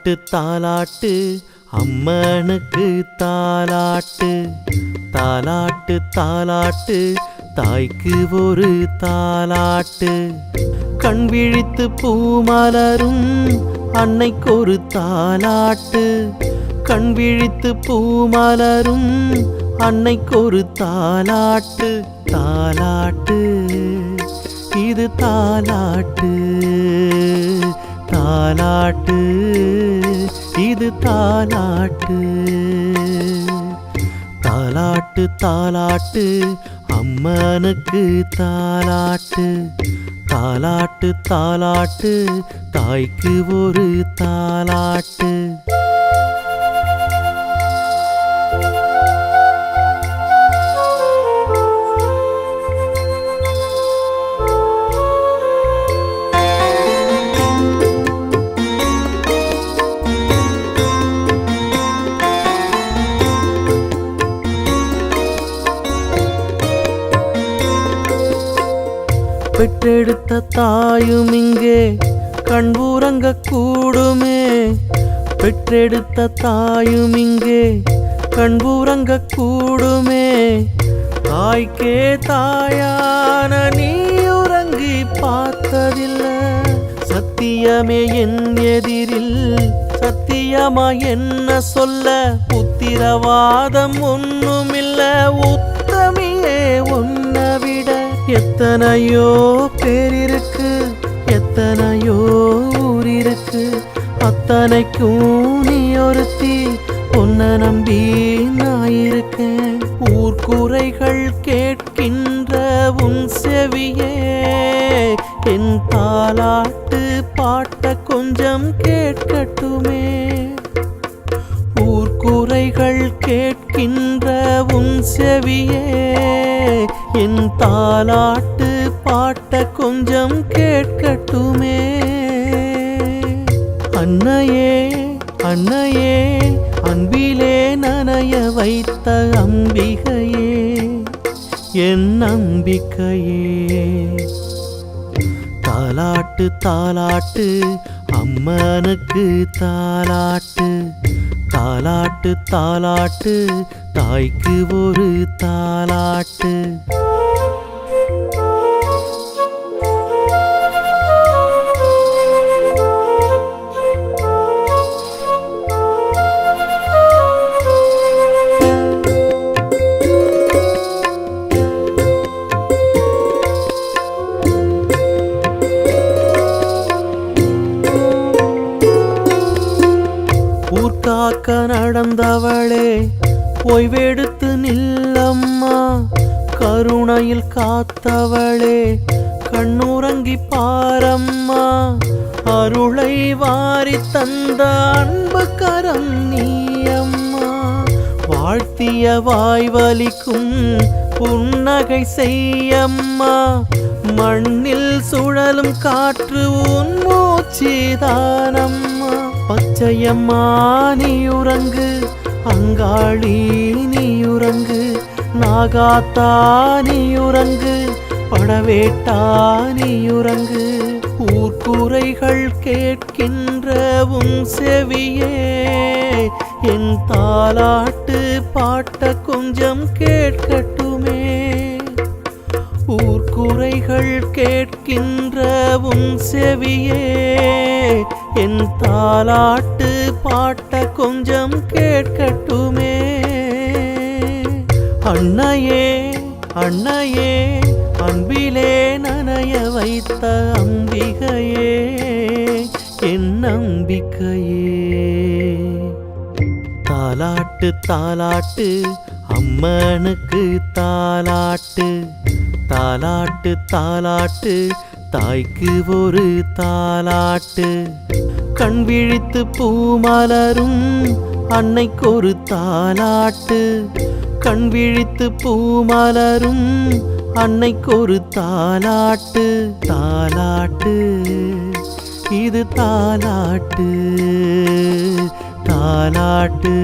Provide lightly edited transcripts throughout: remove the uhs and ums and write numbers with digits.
தாலாட்டு தாலாட்டு அம்மனுக்கு தாலாட்டு. தாலாட்டு தாலாட்டு தாய்க்கு ஒரு தாலாட்டு. கண் விழித்து பூமலரும் அன்னைக்கு ஒரு தாலாட்டு. கண் விழித்து பூமலரும் அன்னைக்கு ஒரு தாலாட்டு. தாலாட்டு இது தாலாட்டு. தாலாட்டு இது தாலாட்டு. தாலாட்டு தாலாட்டு அம்மனுக்கு தாலாட்டு. தாலாட்டு தாலாட்டு தாய்க்கு ஒரு தாலாட்டு. பெற்றெடுத்த தாயும் இங்கே கண் உறங்க கூடுமே. பெற்றெடுத்த தாயும் இங்கே கண் உறங்க கூடுமே. தாய்க்கே தாயான நீ உறங்கி பார்த்ததில்லை. சத்தியமே என் எதிரில் சத்தியமா என்ன சொல்ல. உத்திரவாதம் ஒண்ணுமில்ல உத்தமியே உன்னை விட. எத்தனையோ பேர் இருக்கு எத்தனையோ ஊர் இருக்கு. அத்தனைக்கும் நீ ஒருத்தி உன்னை நம்பி நான் இருக்கேன். ஊர்க்குறைகள் கேட்கின்ற உன் செவியே என் தாலாட்டு பாட்ட கொஞ்சம் கேட்கட்டுமே. ஊர்க்குறைகள் கேட்கின்ற உன் செவியே என் தாலாட்டு பாட்ட கொஞ்சம் கேட்கட்டுமே. அன்னையே அன்னையே அன்பிலே நனைய வைத்த அம்பிகையே என் நம்பிக்கையே. தாலாட்டு தாலாட்டு அம்மனுக்கு தாலாட்டு. தாலாட்டு தாலாட்டு தாய்க்கு ஒரு தாலாட்டு. ஊர்காக்க நடந்தவளே ஓய்வெடுத்து நில்லம்மா. கருணையில் காத்தவளே கண்ணுறங்கி பாரம்மா. அருளை வாரி தந்த அன்பு கரம் நீயம்மா. வாழ்த்திய வாய்வலிக்கும் புன்னகை செய்யம்மா. மண்ணில் சுழலும் காற்று உன் மூச்சுதானம்மா. பச்சையம்மா நீ உறங்கு அங்காளி நீ உறங்கு. நாகாத்தா நீ உறங்கு படவேட்டா நீ உறங்கு. ஊர்க்குறைகள் கேட்கின்ற உன் செவியே என் தாலாட்டு பாட்ட கொஞ்சம் கேட்கட்டுமே. ஊர்க்குறைகள் கேட்கின்ற உன் செவியே என் தாலாட்டு பாட்ட கொஞ்சம் கேட்கட்டுமே. அன்னையே அன்னையே அன்பிலே நனைய வைத்த அம்பிகையே என் நம்பிக்கையே. தாலாட்டு தாலாட்டு அம்மனுக்கு தாலாட்டு. தாலாட்டு தாலாட்டு தாய்க்கு ஒரு தாலாட்டு. கண் விழித்து பூமலரும் அன்னைக்கு ஒரு தாலாட்டு. கண் விழித்து பூமலரும் அன்னைக்கு ஒரு தாலாட்டு. தாலாட்டு இது தாலாட்டு. தாலாட்டு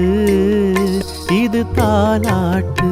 இது தாலாட்டு.